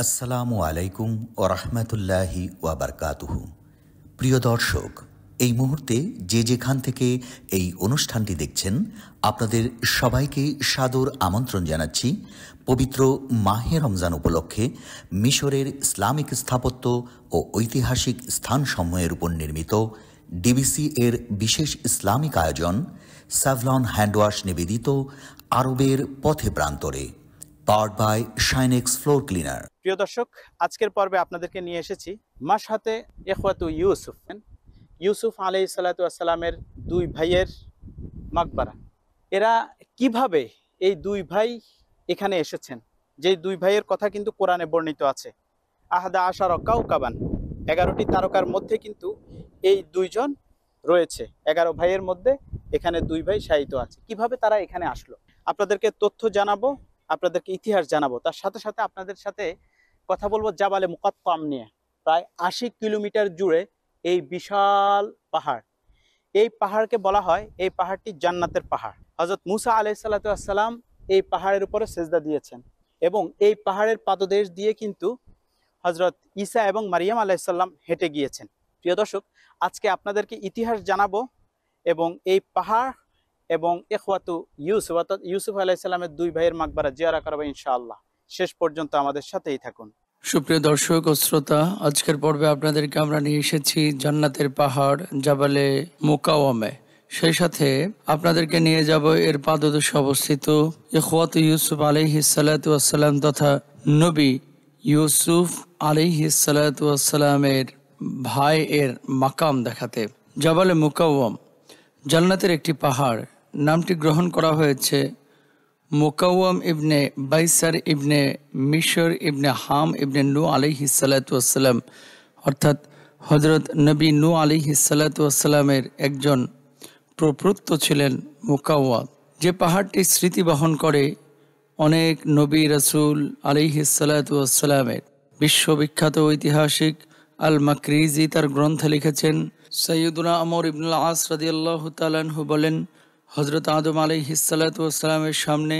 আসসালামু আলাইকুম ওয়া রাহমাতুল্লাহি ওয়া বারাকাতুহু। প্রিয় দর্শক, এই মুহূর্তে যে যেখান থেকে এই অনুষ্ঠানটি দেখছেন, আপনাদের সবাইকে সাদর আমন্ত্রণ জানাচ্ছি পবিত্র মাহে রমজান উপলক্ষে মিশরের ইসলামিক স্থাপত্য ও ঐতিহাসিক স্থানসমূহের উপর নির্মিত ডিবিসি এর বিশেষ ইসলামিক আয়োজন স্যাভলন হ্যান্ডওয়াশ নিবেদিত আরবের পথে প্রান্তরে, powered by Shinex floor cleaner. প্রিয় দর্শক, আজকের পর্বে আপনাদেরকে নিয়ে এসেছি মাশহাতে ইখওয়াতু ইউসুফ আলাইহিস সালাতু ওয়াস সালামের দুই ভাইয়ের মাকবারা। এরা কিভাবে এই দুই ভাই এখানে এসেছেন, যে দুই ভাইয়ের কথা কিন্তু কোরআনে বর্ণিত আছে। আহাদা আশারা কাওকাবান, 11টি তারকার মধ্যে কিন্তু এই দুইজন রয়েছে। 11 ভাইয়ের মধ্যে এখানে দুই ভাই শায়িত আছে। কিভাবে তারা এখানে আসলো আপনাদেরকে তথ্য জানাবো, আপনাদেরকে ইতিহাস জানাবো। তার সাথে সাথে আপনাদের সাথে কথা বলবো জাবালে মুকাত্তাম নিয়ে। প্রায় 80 কিলোমিটার জুড়ে এই বিশাল পাহাড়, এই পাহাড়কে বলা হয়, এই পাহাড়টি জান্নাতের পাহাড়। হযরত মুসা আলাইহিস সালাতু ওয়াস সালাম এই পাহাড়ের উপরে সেজদা দিয়েছেন এবং এই পাহাড়ের পাদদেশ দিয়ে কিন্তু হযরত ঈসা এবং মারিয়াম আলাইহিস সালাম হেঁটে গিয়েছেন। প্রিয় দর্শক, আজকে আপনাদেরকে ইতিহাস জানাবো এবং এই পাহাড় এবং ইখওয়াতু ইউসুফ আলাইহিস সালামের দুই ভাইয়ের মাকবারা জিয়ারা করব ইনশাআল্লাহ। শেষ পর্যন্ত আমাদের সাথেই থাকুন। সুপ্রিয় দর্শক ও শ্রোতা, আজকের পর্বে আপনাদেরকে আমরা নিয়ে এসেছি জান্নাতের পাহাড় জাবালে মুকাওয়ামে। সেই সাথে আপনাদেরকে নিয়ে যাব এর পাদদেশে অবস্থিত ইখওয়াতু ইউসুফ আলাইহিস সালাতু ওয়াস সালাম তথা নবী ইউসুফ আলাইহিস সালাতু ওয়াস সালামের ভাই এর মাকাম দেখাতে। জাবালে মুকাওয়াম জান্নাতের একটি পাহাড়। নামটি গ্রহণ করা হয়েছে মুকাওয়াম ইবনে বাইসার ইবনে মিশর ইবনে হাম ইবনে নূ আলাইহিস সালাতু ওয়াস সালাম, অর্থাৎ হযরত নবী নূ আলাইহিস সালাতু ওয়াস সালামের একজন প্রপুত্র ছিলেন মুকাওয়াম। যে পাহাড়টি স্মৃতি বহন করে অনেক নবী রাসূল আলাইহিস সালাতু ওয়াস সালামের। বিশ্ববিখ্যাত ঐতিহাসিক আল মাকরিজি তার গ্রন্থে লিখেছেন, সৈয়দুনা আমর ইবনুল আস রাদিয়াল্লাহু তাআলা আনহু বলেন, হযরত আদম আলাইহিস সালাতু ওয়াস সালামের সামনে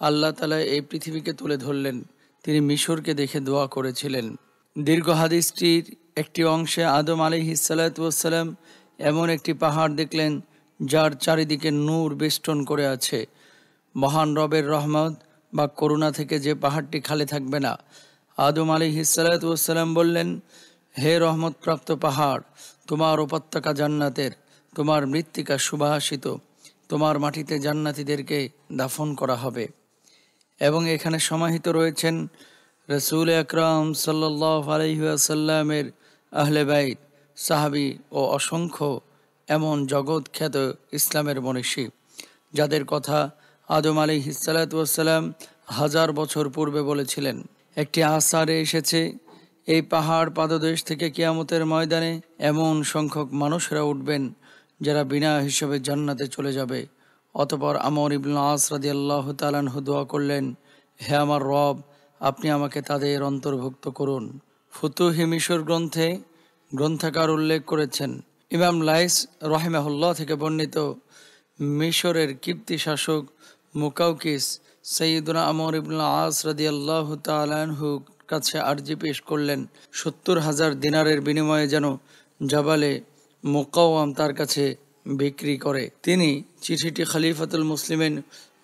আল্লাহ তাআলা এই পৃথিবীকে তুলে ধরলেন। তিনি মিশরকে দেখে দোয়া করেছিলেন। দীর্ঘ হাদিসটির একটি অংশে আদম আলাইহিস সালাতু ওয়াস সালাম এমন একটি পাহাড় দেখলেন যার চারিদিকে নূর বেষ্টন করে আছে। মহান রবের রহমত বা করুণা থেকে যে পাহাড়টি খালি থাকবে না। আদম আলাইহিস সালাতু ওয়াস সালাম বললেন, হে রহমতপ্রাপ্ত পাহাড়, তোমার উপত্যকা জান্নাতের, তোমার মৃত্তিকা সুবাসিত, তোমার মাটিতে জান্নাতীদেরকে দাফন করা হবে। এবং এখানে সমাহিত রয়েছেন রাসূল আকরাম সাল্লাল্লাহু আলাইহি ওয়াসাল্লামের আহলে বাইত, সাহাবী ও অসংখ্য এমন জগৎ খ্যাত ইসলামের মনীষী, যাদের কথা আদম আলাইহিস সালাতু ওয়াস সালাম 1000 বছর পূর্বে বলেছিলেন। একটি আসারে এসেছে, এই পাহাড় পাদদেশ থেকে কিয়ামতের ময়দানে এমন সংখ্যক মানুষেরা উঠবেন যারা বিনা হিসেবে জান্নাতে চলে যাবে। অতঃপর আমর ইবনুল আস রাদিয়াল্লাহু তাআলা আনহু দোয়া করলেন, হে আমার রব, আপনি আমাকে তাদের অন্তর্ভুক্ত করুন। ফুতুহি মিশর গ্রন্থে গ্রন্থকার উল্লেখ করেছেন, ইমাম লাইস রাহিমাহুল্লাহ থেকে বর্ণিত, মিশরের কিপ্তি শাসক মুকাউকিস সৈয়দুনা আমর ইবনুল আস রাদিয়াল্লাহু তাআলা আনহু কাছে আরজি পেশ করলেন 70,000 দিনারের বিনিময়ে যেন জাবালে মুকাওয়াম তার কাছে বিক্রি করে। তিনি চিঠিটি খলিফাতুল মুসলিমিন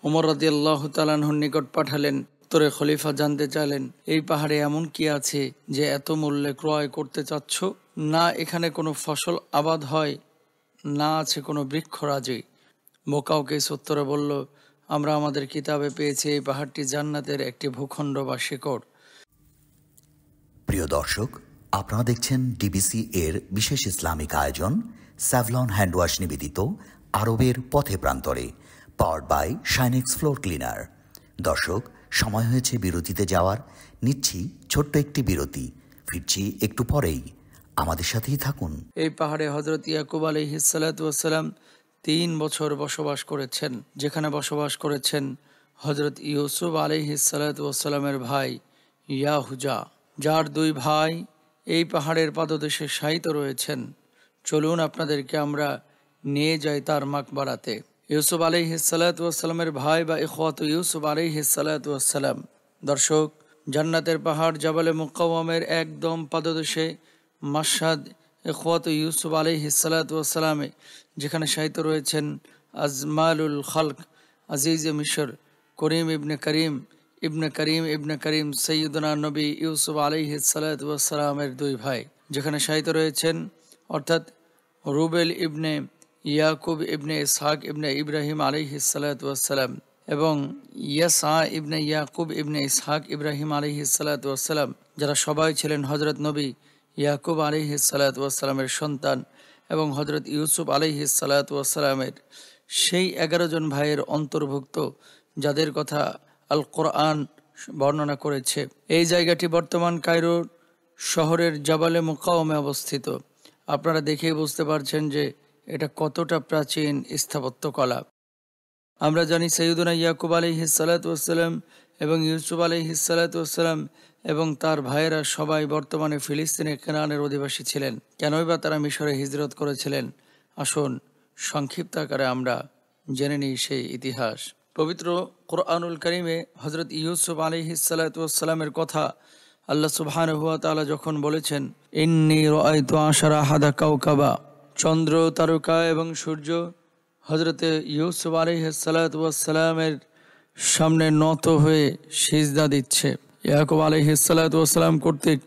ওমর রাদিয়াল্লাহু তাআলা আনহুর নিকট পাঠালেন। উত্তরে খলিফা জানতে চাইলেন, এই পাহাড়ে এমন কি আছে যে এত মূল্যে ক্রয় করতে চাচ্ছ? না এখানে কোনো ফসল আবাদ হয়, না আছে কোনো বৃক্ষরাজি। মুকাওকিস উত্তরে বলল, আমরা আমাদের কিতাবে পেয়েছি এই পাহাড়টি জান্নাতের একটি ভূখণ্ড বা শিকড়। প্রিয় দর্শক, আপনারা দেখছেন ডিবিসি এর বিশেষ ইসলামিক আয়োজন স্যাভলন হ্যান্ডওয়াশ নিবেদিত আরবের পথে প্রান্তরে, powered by Shinex floor cleaner. দর্শক, সময় হয়েছে বিরতিতে যাওয়ার। নিচ্ছি ছোট্ট একটি বিরতি, ফিরছি একটু পরেই, আমাদের সাথেই থাকুন। এই পাহাড়ে হযরত ইয়াকুব আলাইহিস সালাতু ওয়াস সালাম 3 বছর বসবাস করেছেন, যেখানে বসবাস করেছেন হযরত ইউসুফ আলাইহিস সালাতু ওয়াস সালামের ভাই ইয়াহুজা, যার দুই ভাই এই পাহাড়ের পাদদেশে শায়িত রয়েছেন। চলুন আপনাদেরকে আমরা নিয়ে যাই তার মাকবারাতে। ইউসুফ আলাইহিস সালাতু ওয়াস সালামের ভাই বা ইখওয়াতু ইউসুফ আলাইহিস সালাতু ওয়াস সালাম। দর্শক, জান্নাতের পাহাড় জাবালে মুকাওয়ামের একদম পাদদেশে মাশহাদ ইখওয়াত ইউসুফ আলাইহিস সালাতু ওয়াস সালামে, যেখানে শায়িত রয়েছেন আজমালুল খালক আজিজে মিশর করিম ইবনে করিম সৈয়দনা নবী ইউসুফ আলাইহিস সালাতু ওয়াস সালামের দুই ভাই, যেখানে শায়িত রয়েছেন অর্থাৎ রুবেল ইবনে ইয়াকুব ইবনে ইসহাক ইবনে ইব্রাহিম আলাইহিস সালাতু ওয়াস সালাম এবং ইয়াসা ইবনে ইয়াকুব ইবনে ইসহাক ইব্রাহিম আলাইহিস সালাতু ওয়াস সালাম, যারা সবাই ছিলেন হযরত নবী ইয়াকুব আলাইহিস সালাতু ওয়াস সালামের সন্তান এবং হযরত ইউসুফ আলাইহিস সালাতু ওয়াস সালামের সেই 11 জন ভাইয়ের অন্তর্ভুক্ত, যাদের কথা আল কোরআন বর্ণনা করেছে। এই জায়গাটি বর্তমান কায়রো শহরের জাবালে মুকাওয়ামে অবস্থিত। আপনারা দেখেই বুঝতে পারছেন যে এটা কতটা প্রাচীন স্থাপত্যকলা। আমরা জানি সৈয়দনা ইয়াকুব আলাইহিস সালাতু ওয়াস সালাম এবং ইউসুফ আলাইহিস সালাতু ওয়াস সালাম এবং তার ভাইয়েরা সবাই বর্তমানে ফিলিস্তিনে কেনানের অধিবাসী ছিলেন। কেনই বা তারা মিশরে হিজরত করেছিলেন? আসুন সংক্ষিপ্ত আকারে আমরা জেনে নিই সেই ইতিহাস। পবিত্র কোরআনুল কারীমে হযরত ইউসুফ আলাইহিস সালাতু ওয়াস সালামের কথা আল্লাহ সুবহানাহু ওয়া তাআলা যখন বলেছেন, ইন্নী রাআইতু আশারা হাদা কাওকাবা, চন্দ্র, তারকা এবং সূর্য হযরতে ইউসুফ আলাইহিস সালাতু ওয়াস সালামের সামনে নত হয়ে সিজদা দিচ্ছে। ইয়াকুব আলাইহিস সালাতু ওয়াস সালাম কর্তৃক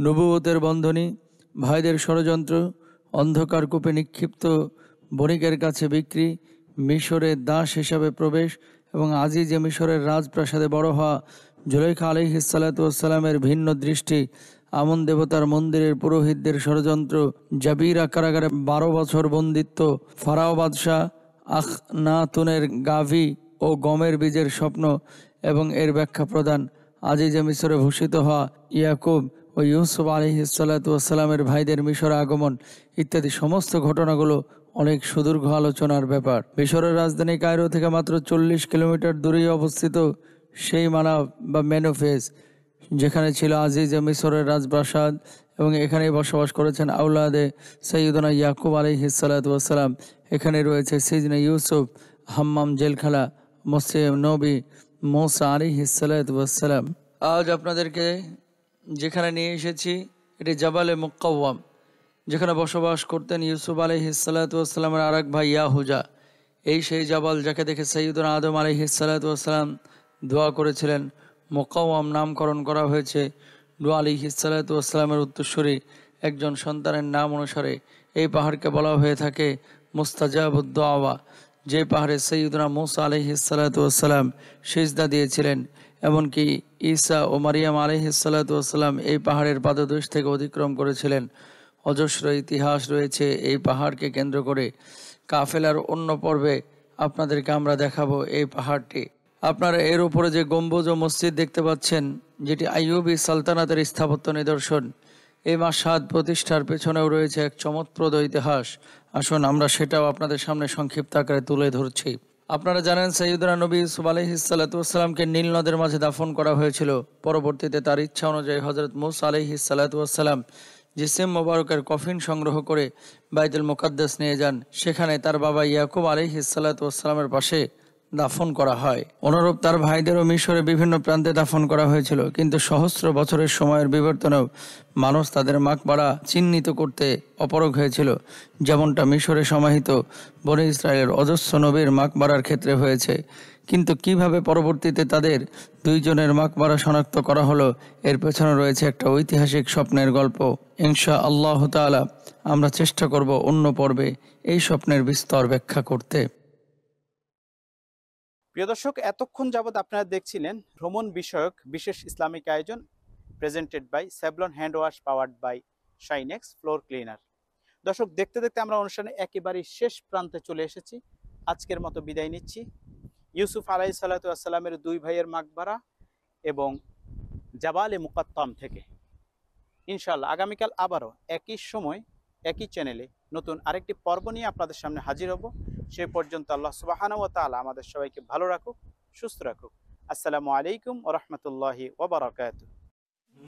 নবুয়তের বন্ধনী, ভাইদের ষড়যন্ত্র, অন্ধকার কূপে নিক্ষিপ্ত বণিকের কাছে বিক্রি, মিশরে দাস হিসাবে প্রবেশ এবং আজিজে মিশরের রাজপ্রাসাদে বড় হওয়া, জুলাইখা আলাইহিস সালাতু ওয়াস সালামের ভিন্ন দৃষ্টি, আমন দেবতার মন্দিরের পুরোহিতদের ষড়যন্ত্র, জাবিরা কারাগারে 12 বছর বন্দিত্ব, ফারাও বাদশাহ আখনাতুনের গাভী ও গমের বীজের স্বপ্ন এবং এর ব্যাখ্যা প্রদান, আজিজে মিশরে ভূষিত হওয়া ইয়াকুব ও ইউসুফ আলাইহিস সালাতু ওয়াস সালামের ভাইদের মিশরে আগমন ইত্যাদি সমস্ত ঘটনাগুলো অনেক সুদীর্ঘ আলোচনার ব্যাপার। মিশরের রাজধানী কায়রো থেকে মাত্র 40 কিলোমিটার দূরেই অবস্থিত সেই মানাব বা মেনোফেস, যেখানে ছিল আজিজে মিশরের রাজপ্রাসাদ এবং এখানেই বসবাস করেছেন আউলাদে সৈয়দনা ইয়াকুব আলাইহিস সালাতু ওয়াস সালাম। এখানে রয়েছে সিজনে ইউসুফ, হাম্মাম জেলখানা, মসজিদ নবী মুসা আলাইহিস সালাতু ওয়াস সালাম। আজ আপনাদেরকে যেখানে নিয়ে এসেছি এটি জাবালে মুকাওয়াম, যেখানে বসবাস করতেন ইউসুফ আলাইহিস সালাতু ওয়াস সালামের আরেক ভাই ইয়াহুজা। এই সেই জাবাল যাকে দেখে সৈয়দনা আদম আলাইহিস সালাতু ওয়াস সালাম দোয়া করেছিলেন। মুকাওয়াম নামকরণ করা হয়েছে নূহ আলাইহিস সালাতু ওয়াস সালামের উত্তরসূরি একজন সন্তানের নাম অনুসারে। এই পাহাড়কে বলা হয়ে থাকে মুস্তাজাবুদ দুআওয়া, যে পাহাড়ে সৈয়দনা মুসা আলাইহিস সালাতু ওয়াস সালাম সিজদা দিয়েছিলেন। এমনকি ঈসা ও মারিয়াম আলাইহিস সালাতু ওয়াস সালাম এই পাহাড়ের পাদদেশ থেকে অতিক্রম করেছিলেন। অজস্র ইতিহাস রয়েছে এই পাহাড়কে কেন্দ্র করে। কাফেলার অন্য পর্বে আপনাদেরকে আমরা দেখাবো এই পাহাড়টি। আপনারা এর উপরে যে গম্বুজ ও মসজিদ দেখতে পাচ্ছেন, যেটি আইয়ুবী সালতানাতের স্থাপত্য নিদর্শন, এই মাশহাদ প্রতিষ্ঠার পেছনেও রয়েছে এক চমৎপ্রদ ইতিহাস। আসুন আমরা সেটাও আপনাদের সামনে সংক্ষিপ্ত আকারে তুলে ধরছি। আপনারা জানেন সৈয়দনা নবী ইউসুফ আলাইহিস সালাতু ওয়াস সালামকে নীল নদের মাঝে দাফন করা হয়েছিল। পরবর্তীতে তার ইচ্ছা অনুযায়ী হযরত মুসা আলাইহিস সালাতু ওয়াস সালাম জিসিম মোবারকের কফিন সংগ্রহ করে বাইতুল মুকাদ্দাস নিয়ে যান। সেখানে তার বাবা ইয়াকুব আলাইহিস সালাতু ওয়াস সালামের পাশে দাফন করা হয়। অনুরূপ তার ভাইদেরও মিশরে বিভিন্ন প্রান্তে দাফন করা হয়েছিল, কিন্তু সহস্র বছরের সময়ের বিবর্তনেও মানুষ তাদের মাকবারা চিহ্নিত করতে অপারগ হয়েছিল, যেমনটা মিশরে সমাহিত বনী ইসরায়েলের অজস্র নবীর মাকবারার ক্ষেত্রে হয়েছে। কিন্তু কিভাবে পরবর্তীতে তাদের দুইজনের মাকবারা শনাক্ত করা হলো, এর পেছনে রয়েছে একটা ঐতিহাসিক স্বপ্নের গল্প। ইনশাআল্লাহ তাআলা আমরা চেষ্টা করব অন্য পর্বে এই স্বপ্নের বিস্তর ব্যাখ্যা করতে। প্রিয় দর্শক, এতক্ষণ যাবৎ আপনারা দেখছিলেন ভ্রমণ বিষয়ক বিশেষ ইসলামিক আয়োজন presented by Savlon hand wash powered by Shinex floor cleaner. দর্শক, দেখতে দেখতে আমরা অনুষ্ঠানে একেবারেই শেষ প্রান্তে চলে এসেছি। আজকের মতো বিদায় নিচ্ছি ইউসুফ আলাইহিস সালাতু ওয়াস সালামের দুই ভাইয়ের মাকবারা এবং জাবালে মুকাত্তাম থেকে। ইনশাআল্লাহ আগামীকাল আবারও একই সময় একই চ্যানেলে নতুন আরেকটি পর্ব নিয়ে আপনাদের সামনে হাজির হব। সেই পর্যন্ত আল্লাহ সুবহানাহু ওয়া তাআলা আমাদের সবাইকে ভালো রাখুক, সুস্থ রাখুক। আসসালামু আলাইকুম ওয়া রাহমাতুল্লাহি ওয়া বারাকাতুহু।